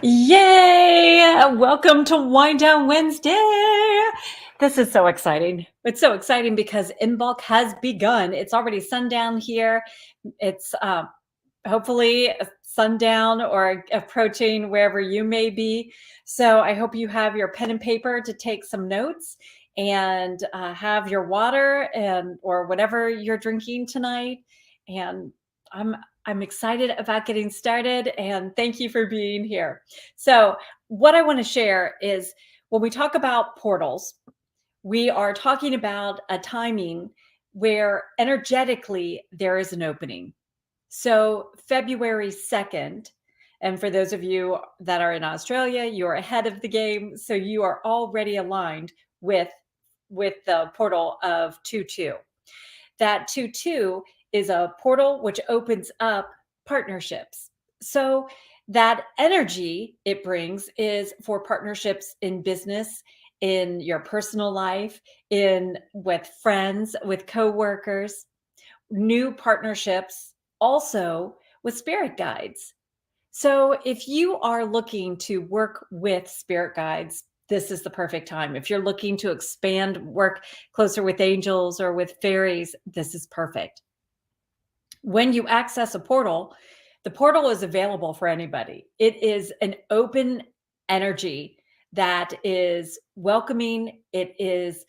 Yay! Welcome to Wind Down Wednesday. This is so exciting. It's so exciting because Imbolc has begun. It's already sundown here. It's hopefully sundown or approaching wherever you may be. So I hope you have your pen and paper to take some notes and have your water and or whatever you're drinking tonight. And I'm excited about getting started, and thank you for being here. So, what I want to share is when we talk about portals, we are talking about a timing where energetically there is an opening. So, February 2nd, and for those of you that are in Australia, you're ahead of the game. So, you are already aligned with the portal of 2-2. That 2-2 is a portal which opens up partnerships. So that energy it brings is for partnerships in business, in your personal life, in with friends, with coworkers, new partnerships, also with spirit guides. So if you are looking to work with spirit guides, this is the perfect time. If you're looking to expand, work closer with angels or with fairies, this is perfect. When you access a portal, the portal is available for anybody. It is an open energy that is welcoming. It is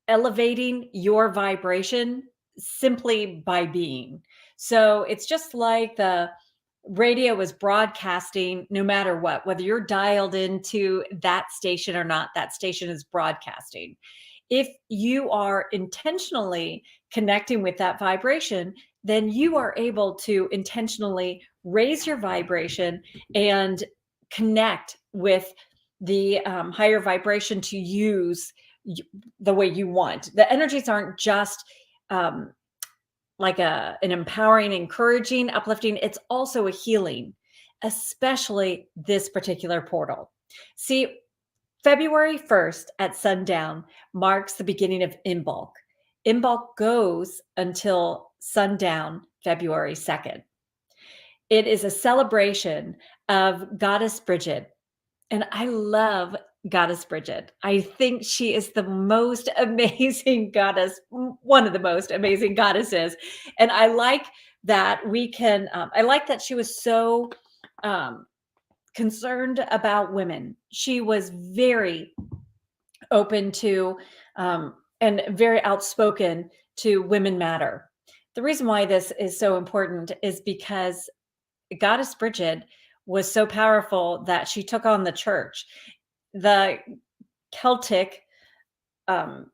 elevating your vibration simply by being. So it's just like the radio is broadcasting no matter what, whether you're dialed into that station or not, that station is broadcasting. If you are intentionally connecting with that vibration, then you are able to intentionally raise your vibration and connect with the higher vibration to use the way you want. The energies aren't just like an empowering, encouraging, uplifting. It's also a healing, especially this particular portal. See, February 1st at sundown marks the beginning of Imbolc. Imbolc goes until sundown, February 2nd. It is a celebration of Goddess Bridget. And I love Goddess Bridget. I think she is the most amazing goddess, one of the most amazing goddesses. And I like that I like that she was so concerned about women. She was very open to and very outspoken to women matter. The reason why this is so important is because Goddess Bridget was so powerful that she took on the church. The Celtic um,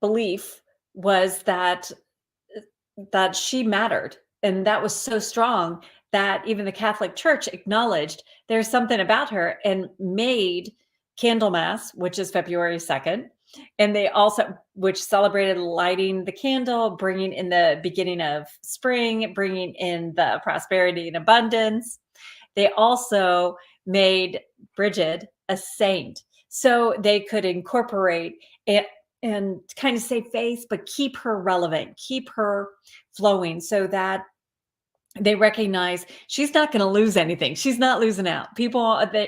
belief was that she mattered, and that was so strong that even the Catholic Church acknowledged there's something about her and made Candlemas, which is February 2nd, and they also which celebrated lighting the candle, bringing in the beginning of spring, bringing in the prosperity and abundance. They also made Bridget a saint so they could incorporate it and kind of save face, but keep her relevant, keep her flowing so that they recognize she's not going to lose anything. She's not losing out.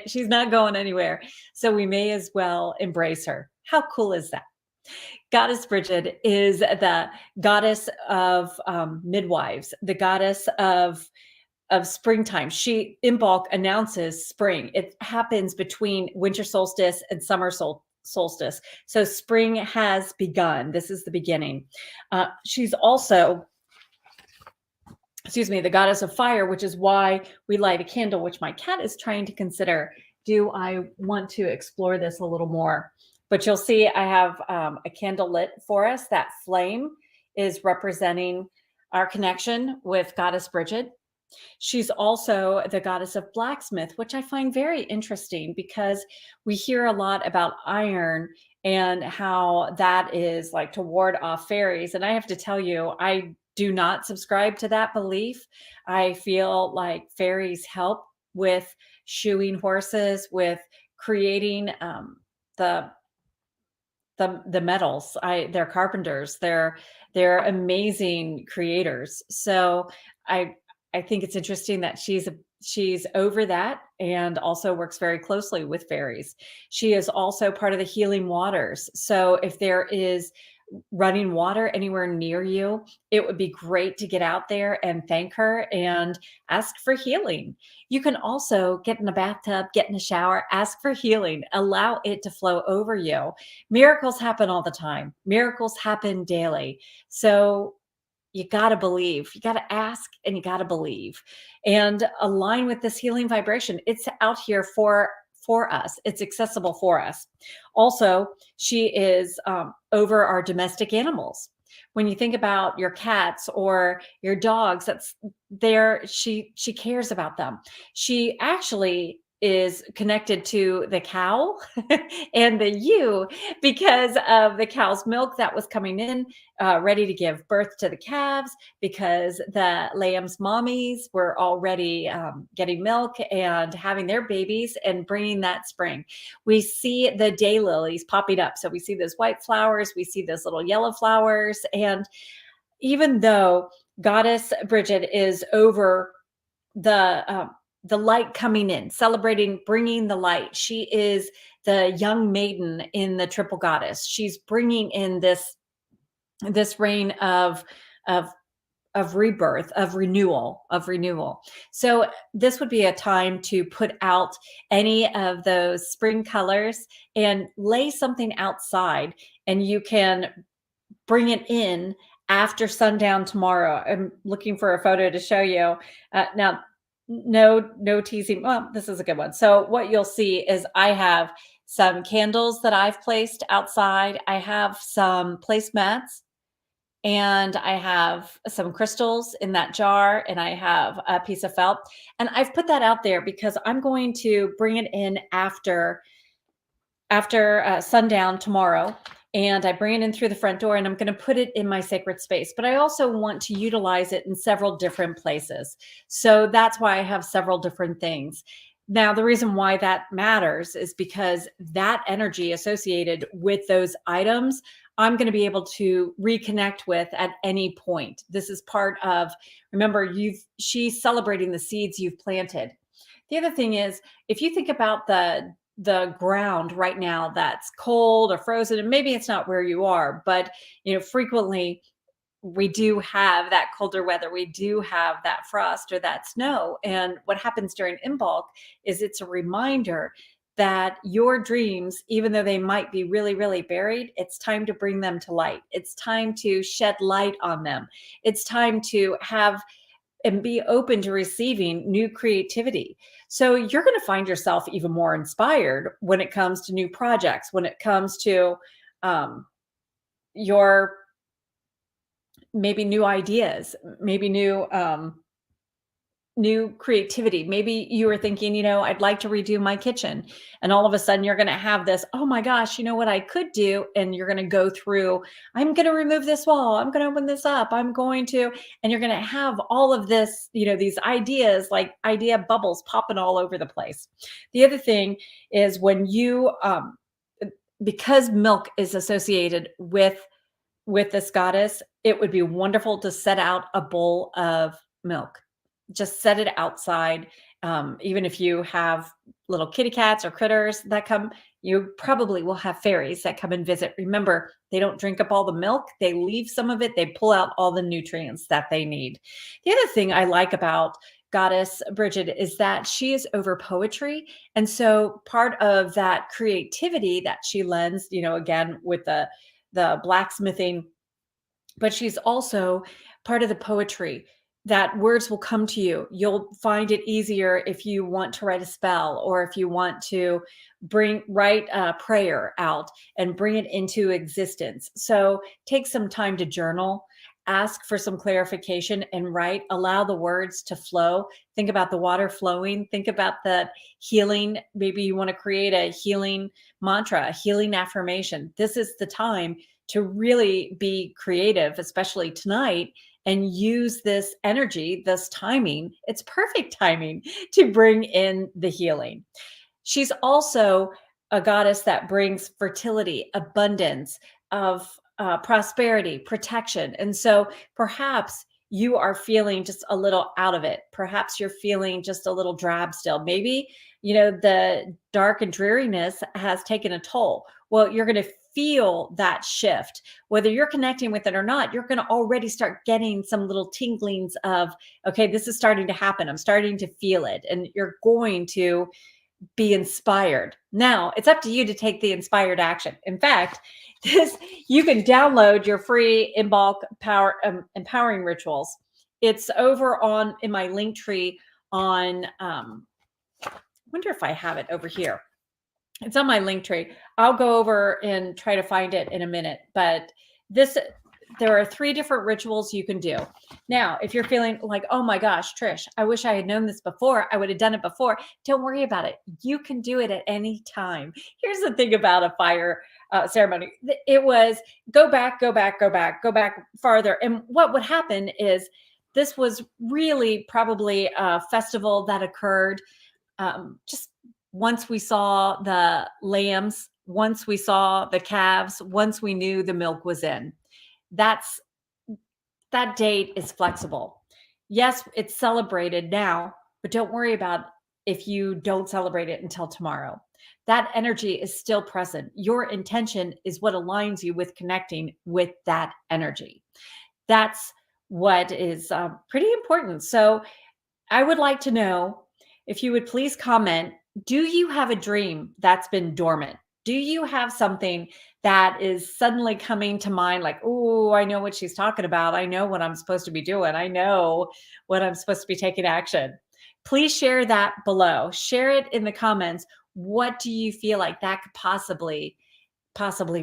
She's not going anywhere. So we may as well embrace her. How cool is that? Goddess Bridget is the goddess of midwives, the goddess of springtime. Imbolc announces spring. It happens between winter solstice and summer solstice. So spring has begun. This is the beginning. She's also, the goddess of fire, which is why we light a candle, which my cat is trying to consider. Do I want to explore this a little more? But you'll see I have a candle lit for us. That flame is representing our connection with Goddess Bridget. She's also the goddess of blacksmith, which I find very interesting because we hear a lot about iron and how that is like to ward off fairies. And I have to tell you, I do not subscribe to that belief. I feel like fairies help with shoeing horses, with creating the metals. They're carpenters. They're amazing creators. So I think it's interesting that she's over that and also works very closely with fairies. She is also part of the healing waters. So if there is running water anywhere near you, it would be great to get out there and thank her and ask for healing. You can also get in a bathtub, get in a shower, ask for healing, allow it to flow over you. Miracles happen all the time, miracles happen daily. So you got to believe, you got to ask, and you got to believe and align with this healing vibration. It's out here for us, it's accessible for us. Also, she is over our domestic animals. When you think about your cats or your dogs, that's there, she cares about them. She actually is connected to the cow and the ewe because of the cow's milk that was coming in, ready to give birth to the calves, because the lamb's mommies were already getting milk and having their babies and bringing that spring. We see the daylilies popping up. So we see those white flowers, we see those little yellow flowers. And even though Goddess Bridget is over the light coming in, celebrating, bringing the light. She is the young maiden in the triple goddess. She's bringing in this reign of of rebirth, of renewal. So this would be a time to put out any of those spring colors and lay something outside, and you can bring it in after sundown tomorrow. I'm looking for a photo to show you. Now, no teasing. Well, this is a good one. So what you'll see is I have some candles that I've placed outside. I have some placemats, and I have some crystals in that jar, and I have a piece of felt. And I've put that out there because I'm going to bring it in after sundown tomorrow, and I bring it in through the front door, and I'm going to put it in my sacred space. But I also want to utilize it in several different places. So that's why I have several different things. Now, the reason why that matters is because that energy associated with those items, I'm going to be able to reconnect with at any point. This is part of, remember, she's celebrating the seeds you've planted. The other thing is, if you think about the ground right now that's cold or frozen, and maybe it's not where you are, but frequently we do have that colder weather, we do have that frost or that snow. And what happens during Imbolc is it's a reminder that your dreams, even though they might be really, really buried, it's time to bring them to light. It's time to shed light on them. It's time to have and be open to receiving new creativity. So you're going to find yourself even more inspired when it comes to new projects, when it comes to your maybe new ideas, maybe new creativity. Maybe you were thinking, I'd like to redo my kitchen. And all of a sudden you're going to have this, oh my gosh, you know what I could do? And you're going to go through, I'm going to remove this wall. I'm going to open this up. And you're going to have all of this, these ideas, like idea bubbles popping all over the place. The other thing is when you, because milk is associated with this goddess, it would be wonderful to set out a bowl of milk. Just set it outside. Even if you have little kitty cats or critters that come, you probably will have fairies that come and visit. Remember, they don't drink up all the milk. They leave some of it. They pull out all the nutrients that they need. The other thing I like about Goddess Bridget is that she is over poetry. And so part of that creativity that she lends, again, with the blacksmithing, but she's also part of the poetry, that words will come to you. You'll find it easier if you want to write a spell, or if you want to write a prayer out and bring it into existence. So take some time to journal, ask for some clarification, and write. Allow the words to flow. Think about the water flowing. Think about the healing. Maybe you want to create a healing mantra, a healing affirmation. This is the time to really be creative, especially tonight, and use this energy, this timing. It's perfect timing to bring in the healing. She's also a goddess that brings fertility, abundance, of prosperity, protection. And so perhaps you are feeling just a little out of it. Perhaps you're feeling just a little drab still. Maybe, the dark and dreariness has taken a toll. Well, you're going to feel that shift. Whether you're connecting with it or not, you're going to already start getting some little tinglings of, okay, this is starting to happen. I'm starting to feel it. And you're going to be inspired. Now, it's up to you to take the inspired action. In fact, this you can download your free Imbolc power empowering rituals. It's over on in my link tree on I wonder if I have it over here. It's on my link tree. I'll go over and try to find it in a minute, but this there are 3 different rituals you can do. Now, if you're feeling like, oh my gosh, Trish, I wish I had known this before. I would have done it before. Don't worry about it. You can do it at any time. Here's the thing about a fire ceremony. It was go back, go back, go back, go back farther. And what would happen is this was really probably a festival that occurred just once we saw the lambs, once we saw the calves, once we knew the milk was in. That's that date is flexible. Yes, it's celebrated now, but don't worry about if you don't celebrate it until tomorrow. That energy is still present. Your intention is what aligns you with connecting with that energy. That's what is pretty important. So I would like to know if you would please comment, do you have a dream that's been dormant? Do you have something that is suddenly coming to mind like, oh, I know what she's talking about. I know what I'm supposed to be doing. I know what I'm supposed to be taking action. Please share that below. Share it in the comments. What do you feel like that could possibly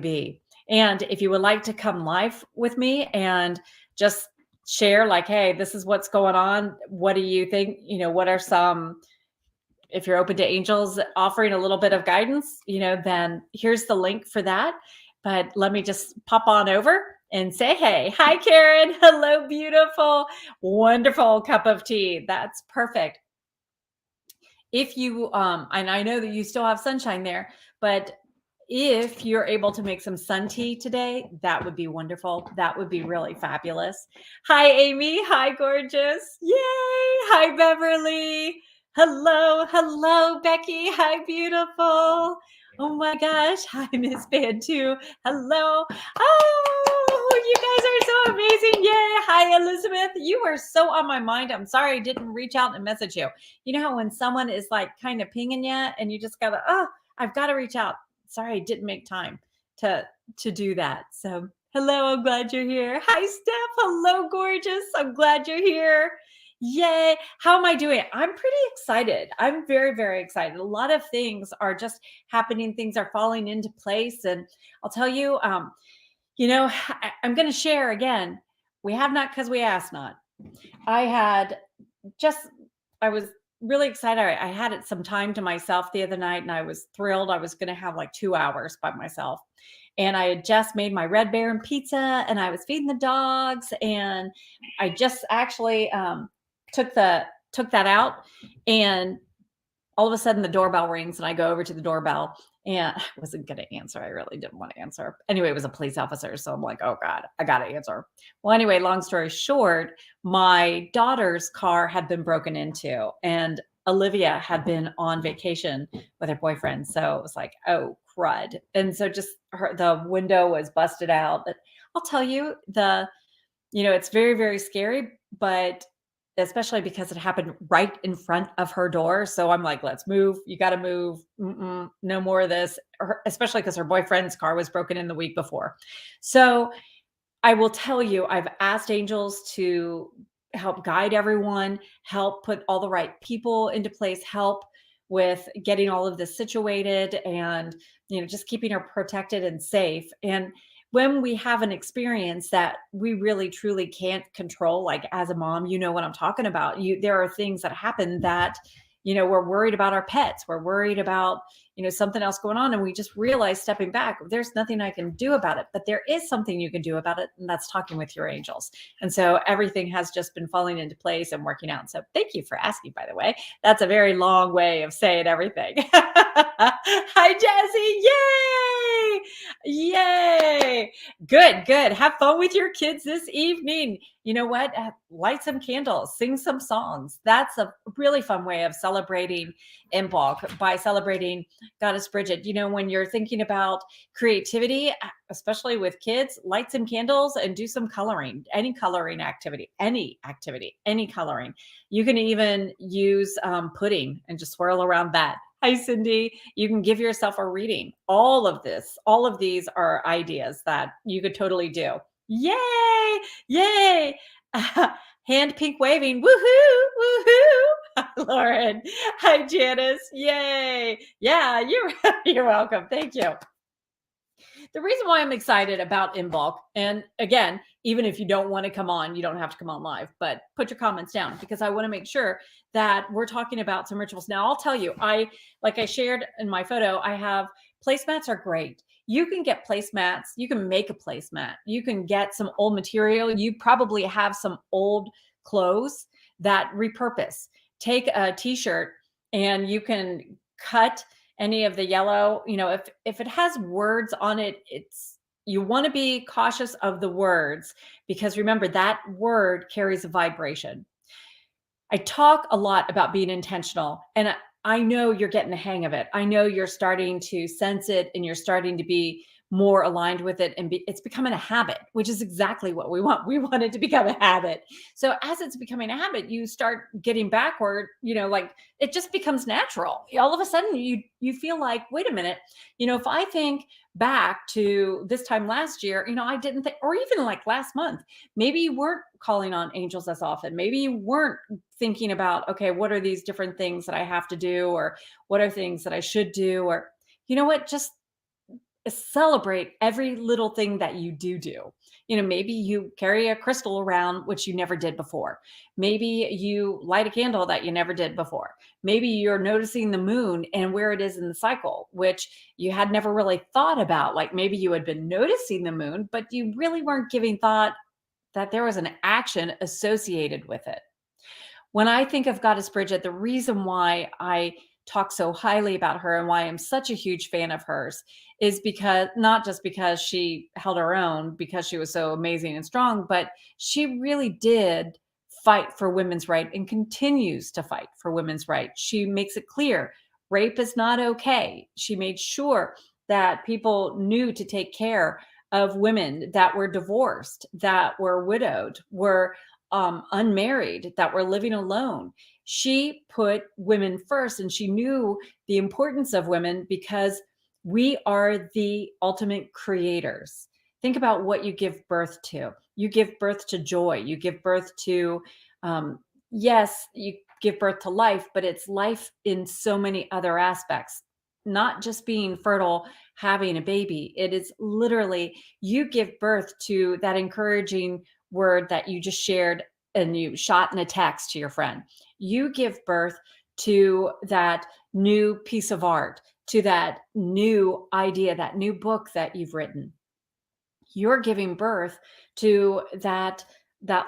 be? And if you would like to come live with me and just share like, hey, this is what's going on. What do you think? What are some, if you're open to angels offering a little bit of guidance, then here's the link for that. But let me just pop on over and say, hey, hi, Karen. Hello, beautiful, wonderful cup of tea. That's perfect. If you, and I know that you still have sunshine there, but if you're able to make some sun tea today, that would be wonderful. That would be really fabulous. Hi, Amy. Hi, gorgeous. Yay. Hi, Beverly. Hello, Becky. Hi, beautiful. Oh my gosh. Hi, Miss Bantu. Hello. Oh, you guys are so amazing. Yay. Hi, Elizabeth. You were so on my mind. I'm sorry I didn't reach out and message you. You know how when someone is like kind of pinging you and you just gotta, I've got to reach out. Sorry, I didn't make time to do that. So hello, I'm glad you're here. Hi, Steph. Hello, gorgeous. I'm glad you're here. Yay. How am I doing? I'm pretty excited. I'm very, very excited. A lot of things are just happening. Things are falling into place. And I'll tell you, I'm going to share again. We have not because we asked not. I was really excited. I had it some time to myself the other night and I was thrilled. I was going to have like 2 hours by myself. And I had just made my Red Baron pizza and I was feeding the dogs. And I just actually took that out. And all of a sudden the doorbell rings and I go over to the doorbell and I wasn't going to answer. I really didn't want to answer. Anyway, it was a police officer. So I'm like, oh God, I got to answer. Well, anyway, long story short, my daughter's car had been broken into and Olivia had been on vacation with her boyfriend. So it was like, oh crud. And so just the window was busted out. But I'll tell you it's very, very scary, but especially because it happened right in front of her door. So I'm like, let's move. You got to move. No more of this, especially because her boyfriend's car was broken in the week before. So I will tell you, I've asked angels to help guide everyone, help put all the right people into place, help with getting all of this situated and, just keeping her protected and safe. And when we have an experience that we really truly can't control, like as a mom, you know what I'm talking about. There are things that happen that, we're worried about our pets. We're worried about, something else going on. And we just realize stepping back, there's nothing I can do about it, but there is something you can do about it. And that's talking with your angels. And so everything has just been falling into place and working out. So thank you for asking, by the way. That's a very long way of saying everything. Hi, Jesse. Yay. Yay. Good, good. Have fun with your kids this evening. You know what? Light some candles, sing some songs. That's a really fun way of celebrating Imbolc, by celebrating Goddess Bridget. When you're thinking about creativity, especially with kids, light some candles and do some coloring, any coloring activity, any coloring. You can even use pudding and just swirl around that. Hi, Cindy. You can give yourself a reading. All of these are ideas that you could totally do. Yay! Yay! Hand pink waving. Woohoo! Woohoo! Hi, Lauren. Hi, Janice. Yay! Yeah, you're welcome. Thank you. The reason why I'm excited about Imbolc, and again, even if you don't want to come on, you don't have to come on live, but put your comments down, because I want to make sure that we're talking about some rituals. Now, I'll tell you, like I shared in my photo, I have placemats are great. You can get placemats. You can make a placemat. You can get some old material. You probably have some old clothes that repurpose. Take a t-shirt and you can cut any of the yellow, if it has words on it, you want to be cautious of the words, because remember, that word carries a vibration. I talk a lot about being intentional, and I know you're getting the hang of it. I know you're starting to sense it, and you're starting to be more aligned with it, and it's becoming a habit, which is exactly what we want. We want it to become a habit. So as it's becoming a habit, you start getting backward, like it just becomes natural. All of a sudden you feel like, wait a minute, if I think back to this time last year, I didn't think, or even like last month, maybe you weren't calling on angels as often. Maybe you weren't thinking about, okay, what are these different things that I have to do, or what are things that I should do, or what, just celebrate every little thing that you do. Maybe you carry a crystal around, which you never did before. Maybe you light a candle that you never did before. Maybe you're noticing the moon and where it is in the cycle, which you had never really thought about. Like maybe you had been noticing the moon, but you really weren't giving thought that there was an action associated with it. When I think of Goddess Bridget, the reason why I talk so highly about her and why I'm such a huge fan of hers is because, not just because she held her own, because she was so amazing and strong, but she really did fight for women's right and continues to fight for women's right. She makes it clear rape is not okay. She made sure that people knew to take care of women that were divorced, that were widowed, were unmarried, that were living alone. She put women first, and she knew the importance of women because we are the ultimate creators. Think about what you give birth to. You give birth to joy. You give birth to, yes, you give birth to life, but it's life in so many other aspects, not just being fertile, having a baby. It is literally, you give birth to that encouraging word that you just shared and you shot in a text to your friend. You give birth to that new piece of art, to that new idea, that new book that you've written. You're giving birth to that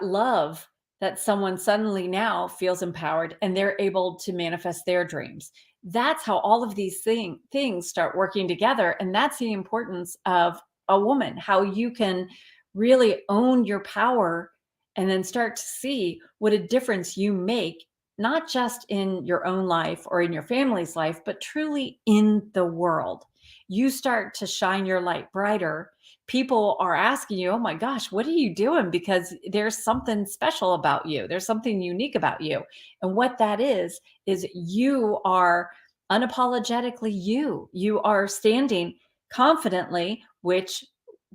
love that someone suddenly now feels empowered and they're able to manifest their dreams. That's how all of these things start working together. And that's the importance of a woman, how you can really own your power and then start to see what a difference you make, not just in your own life or in your family's life, but truly in the world. You start to shine your light brighter. People are asking you, oh my gosh, what are you doing? Because there's something special about you. There's something unique about you. And what that is you are unapologetically you. You are standing confidently, which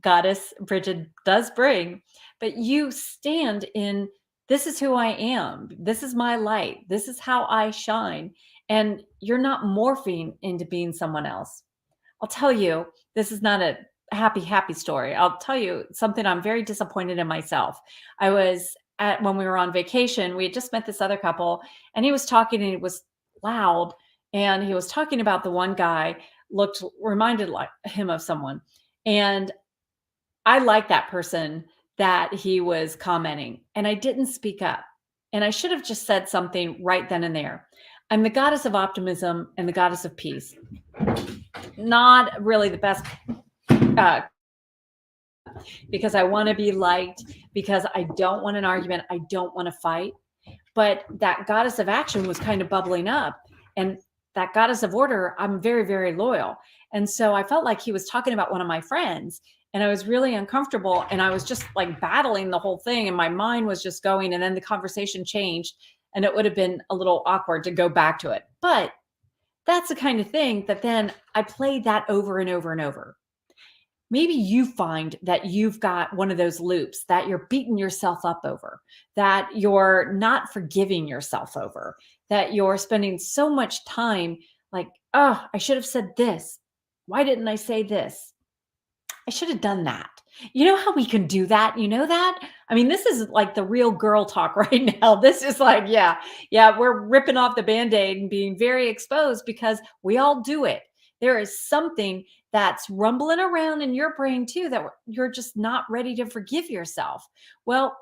Goddess Bridget does bring, but you stand in, this is who I am. This is my light. This is how I shine. And you're not morphing into being someone else. I'll tell you, this is not a happy story. I'll tell you something. I'm very disappointed in myself. I was when we were on vacation, we had just met this other couple, and he was talking and it was loud. and he was talking about the one guy looked reminded like him of someone. And I like that person that he was commenting, and I didn't speak up. And I should have just said something right then and there. I'm the goddess of optimism and the goddess of peace. Not really the best uh, because I want to be liked, because I don't want an argument. I don't want to fight. But that goddess of action was kind of bubbling up. And that goddess of order, I'm very, very loyal. And so I felt like he was talking about one of my friends, and I was really uncomfortable, and I was just like battling the whole thing, and my mind was just going, and then the conversation changed, and it would have been a little awkward to go back to it. But that's the kind of thing that then I played that over and over and over. Maybe you find that you've got one of those loops that you're beating yourself up over, that you're not forgiving yourself over, that you're spending so much time like, oh, I should have said this. Why didn't I say this? I should have done that. You know how we can do that? You know that? I mean, this is like the real girl talk right now. This is like, yeah, we're ripping off the band-aid and being very exposed because we all do it. There is something that's rumbling around in your brain too that you're just not ready to forgive yourself. Well,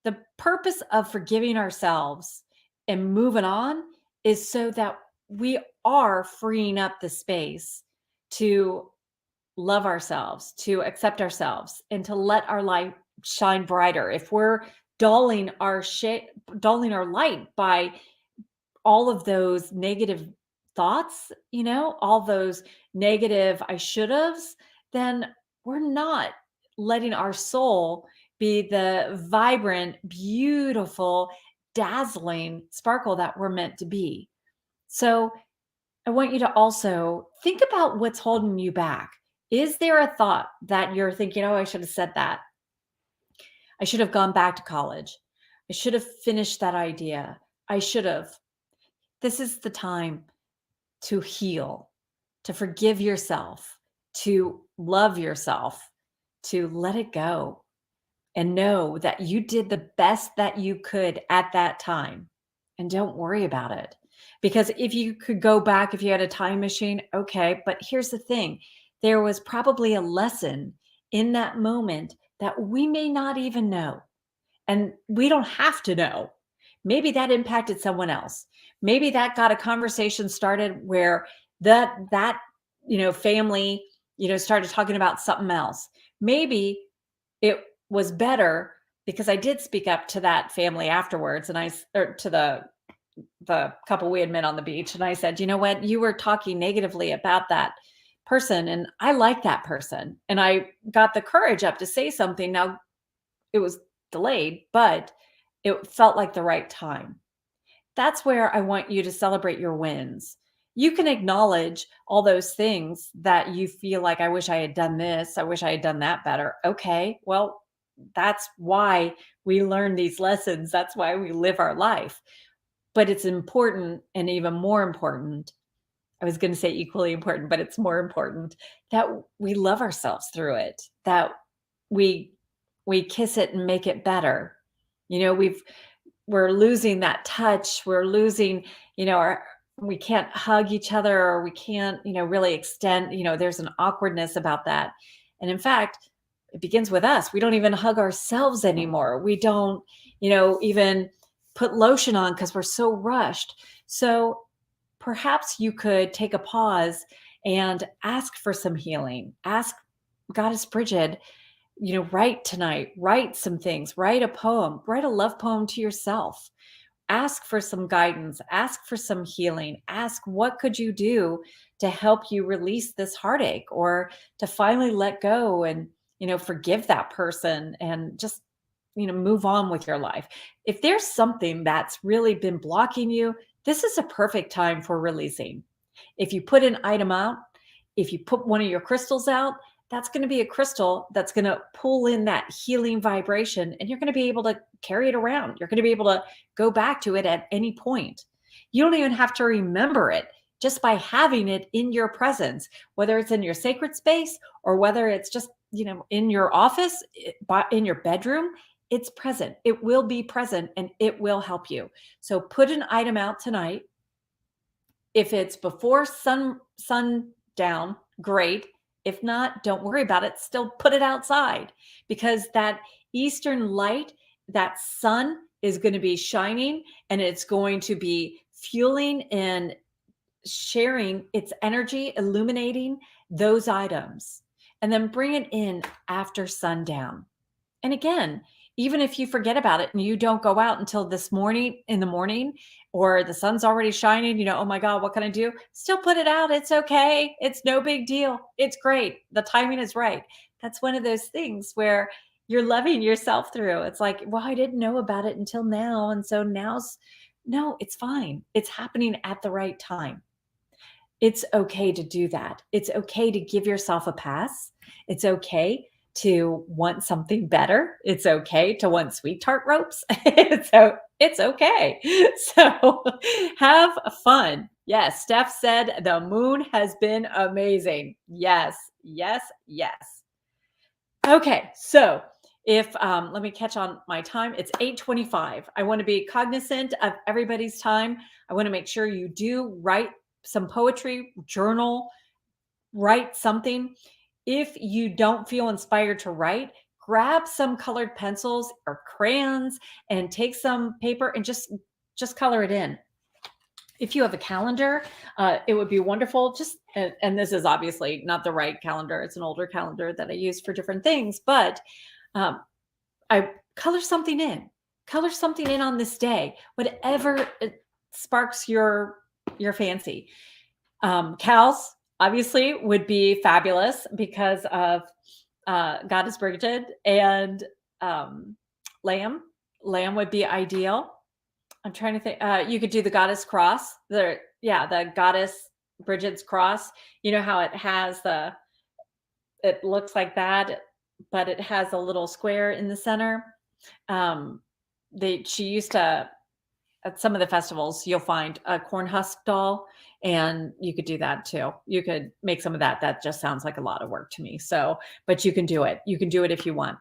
the purpose of forgiving ourselves and moving on is so that we are freeing up the space to love ourselves, to accept ourselves, and to let our light shine brighter. If we're dulling dulling our light by all of those negative thoughts, all those negative I should have's, then we're not letting our soul be the vibrant, beautiful, dazzling sparkle that we're meant to be. So I want you to also think about what's holding you back. Is there a thought that you're thinking, oh, I should have said that? I should have gone back to college. I should have finished that idea. I should have. This is the time to heal, to forgive yourself, to love yourself, to let it go and know that you did the best that you could at that time. And don't worry about it. Because if you could go back, if you had a time machine, okay. But here's the thing, there was probably a lesson in that moment that we may not even know. And we don't have to know. Maybe that impacted someone else. Maybe that got a conversation started where that family started talking about something else. Maybe it was better because I did speak up to that family afterwards, and or to the couple we had met on the beach, and I said, you know what, you were talking negatively about that person, and I like that person, and I got the courage up to say something. Now it was delayed, but it felt like the right time. That's where I want you to celebrate your wins. You can acknowledge all those things that you feel like, I wish I had done this, I wish I had done that better. Okay, well, that's why we learn these lessons. That's why we live our life. But it's important, and even more important, I was going to say equally important, but it's more important that we love ourselves through it, that we we kiss it and make it better. We're losing that touch. We're losing, we can't hug each other, or we can't, really extend, there's an awkwardness about that. And in fact, it begins with us. We don't even hug ourselves anymore. We don't, even put lotion on because we're so rushed. So perhaps you could take a pause and ask for some healing. Ask Goddess Bridget, write tonight, write some things, write a poem, write a love poem to yourself. Ask for some guidance, ask for some healing, ask what could you do to help you release this heartache, or to finally let go and, forgive that person and just, move on with your life. If there's something that's really been blocking you, this is a perfect time for releasing. If you put an item out, if you put one of your crystals out, that's going to be a crystal that's going to pull in that healing vibration, and you're going to be able to carry it around. You're going to be able to go back to it at any point. You don't even have to remember it, just by having it in your presence, whether it's in your sacred space or whether it's just, in your office, in your bedroom. It's present. It will be present, and it will help you. So put an item out tonight. If it's before sundown, great. If not, don't worry about it. Still put it outside, because that eastern light, that sun is going to be shining, and it's going to be fueling and sharing its energy, illuminating those items, and then bring it in after sundown. And again, even if you forget about it and you don't go out until this morning in the morning, or the sun's already shining, oh my God, what can I do? Still put it out. It's okay. It's no big deal. It's great. The timing is right. That's one of those things where you're loving yourself through. It's like, well, I didn't know about it until now. And so no, it's fine. It's happening at the right time. It's okay to do that. It's okay to give yourself a pass. It's okay to want something better. It's okay to want sweet tart ropes. It's okay. So have fun. Yes, Steph said the moon has been amazing. Yes, yes, yes. Okay, so if let me catch on my time. It's 8:25. I want to be cognizant of everybody's time. I want to make sure you do write some poetry, journal, write something. If you don't feel inspired to write, grab some colored pencils or crayons and take some paper and just color it in. If you have a calendar, it would be wonderful. And this is obviously not the right calendar. It's an older calendar that I use for different things, but I color something in. Color something in on this day, whatever sparks your fancy. Cows obviously would be fabulous because of Goddess Bridget, and lamb. Lamb would be ideal. I'm trying to think. You could do the goddess cross. The goddess Bridget's cross. You know how it has it looks like that, but it has a little square in the center. She used to, at some of the festivals, you'll find a corn husk doll, and you could do that too. You could make some of that. That just sounds like a lot of work to me. So, but you can do it. You can do it if you want.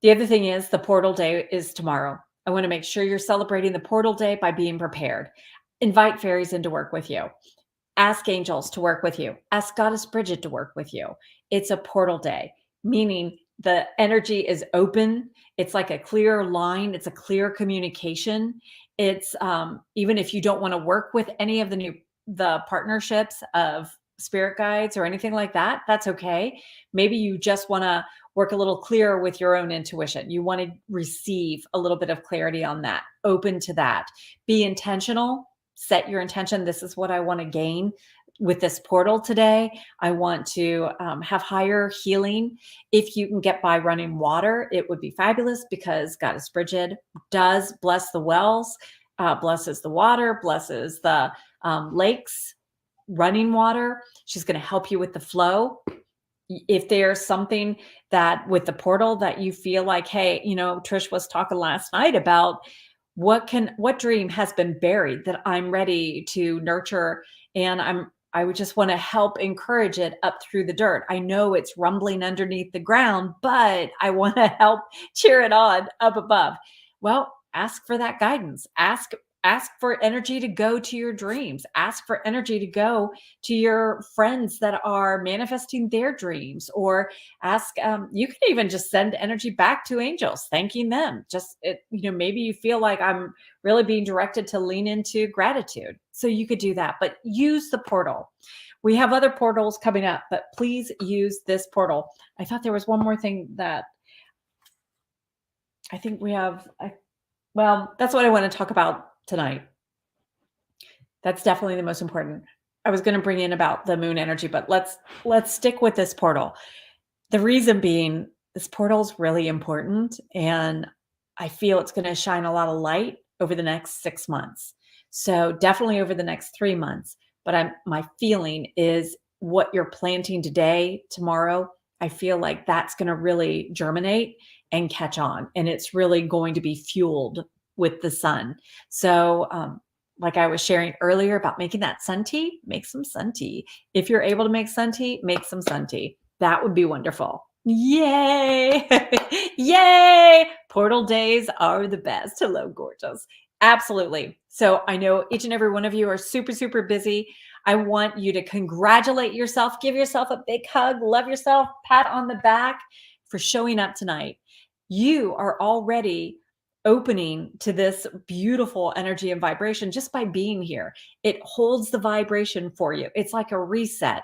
The other thing is the portal day is tomorrow. I want to make sure you're celebrating the portal day by being prepared. Invite fairies in to work with you. Ask angels to work with you. Ask Goddess Bridget to work with you. It's a portal day, meaning the energy is open. It's like a clear line. It's a clear communication. It's even if you don't want to work with any of the partnerships of spirit guides or anything like that, that's okay. Maybe you just want to work a little clearer with your own intuition. You want to receive a little bit of clarity on that. Open to that. Be intentional. Set your intention. This is what I want to gain with this portal today. I want to have higher healing. If you can get by running water, it would be fabulous, because Goddess Bridget does bless the wells, blesses the water, blesses the lakes, running water. She's going to help you with the flow. If there's something that with the portal that you feel like, hey, Trish was talking last night about what dream has been buried that I'm ready to nurture, and I would just want to help encourage it up through the dirt. I know it's rumbling underneath the ground, but I want to help cheer it on up above. Well, ask for that guidance. Ask for energy to go to your dreams. Ask for energy to go to your friends that are manifesting their dreams, or ask, you can even just send energy back to angels, thanking them. Maybe you feel like I'm really being directed to lean into gratitude. So you could do that, but use the portal. We have other portals coming up, but please use this portal. I thought there was one more thing that I think we have. Well, that's what I want to talk about tonight. That's definitely the most important. I was going to bring in about the moon energy, but let's stick with this portal. The reason being, this portal is really important, and I feel it's going to shine a lot of light over the next 6 months. So definitely over the next 3 months. But my feeling is what you're planting today, tomorrow, I feel like that's going to really germinate and catch on, and it's really going to be fueled with the sun. So, like I was sharing earlier about making that sun tea, make some sun tea. If you're able to make sun tea, make some sun tea. That would be wonderful. Yay! Yay! Portal days are the best. Hello, gorgeous. Absolutely. So I know each and every one of you are super, super busy. I want you to congratulate yourself, give yourself a big hug, love yourself, pat on the back for showing up tonight. You are already opening to this beautiful energy and vibration just by being here. It holds the vibration for you. It's like a reset.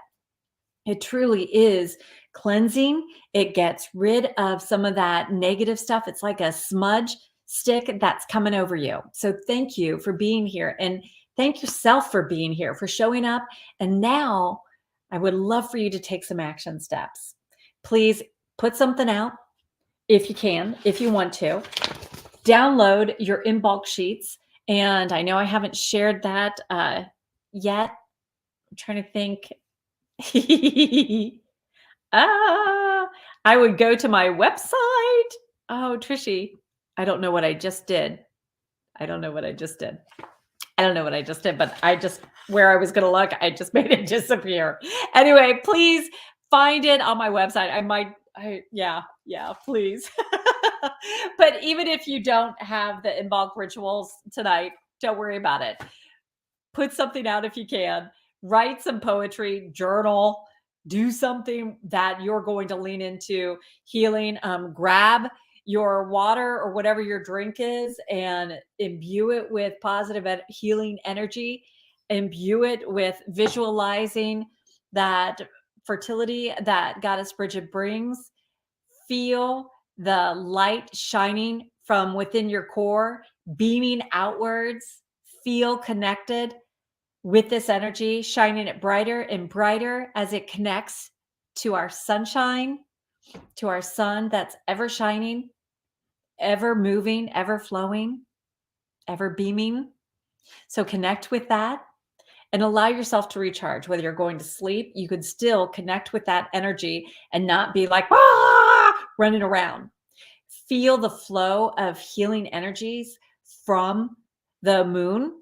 It truly is cleansing. It gets rid of some of that negative stuff. It's like a smudge stick that's coming over you. So thank you for being here, and thank yourself for being here, for showing up. And now I would love for you to take some action steps. Please put something out if you can, if you want to. Download your Imbolc sheets. And I know I haven't shared that yet. I'm trying to think. I would go to my website. Oh, Trishy, I don't know what I just did. I don't know what I just did. I don't know what I just did, but where I was going to look, I just made it disappear. Anyway, please find it on my website. Yeah, please. But even if you don't have the Imbolc rituals tonight, don't worry about it. Put something out if you can. Write some poetry, journal, do something that you're going to lean into healing. Grab your water or whatever your drink is and imbue it with positive healing energy. Imbue it with visualizing that fertility that Goddess Bridget brings. Feel the light shining from within your core, beaming outwards. Feel connected with this energy, shining it brighter and brighter as it connects to our sunshine, to our sun that's ever shining, ever moving, ever flowing, ever beaming. So connect with that and allow yourself to recharge. Whether you're going to sleep, you could still connect with that energy and not be like, running around. Feel the flow of healing energies from the moon.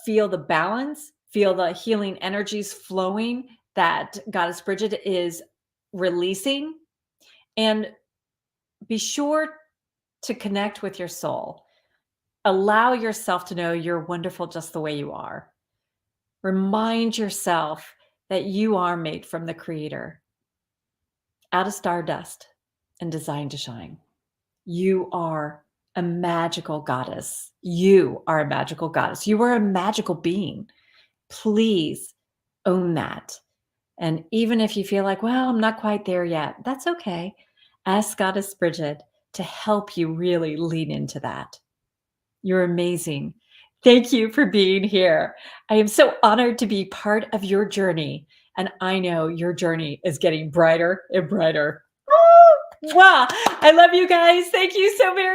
Feel the balance. Feel the healing energies flowing that Goddess Bridget is releasing. And be sure to connect with your soul. Allow yourself to know you're wonderful just the way you are. Remind yourself that you are made from the Creator, out of stardust and designed to shine. You are a magical goddess. You are a magical goddess. You are a magical being. Please own that. And even if you feel like, well, I'm not quite there yet, that's okay. Ask Goddess Bridget to help you really lean into that. You're amazing. Thank you for being here. I am so honored to be part of your journey. And I know your journey is getting brighter and brighter. Wow. I love you guys. Thank you so very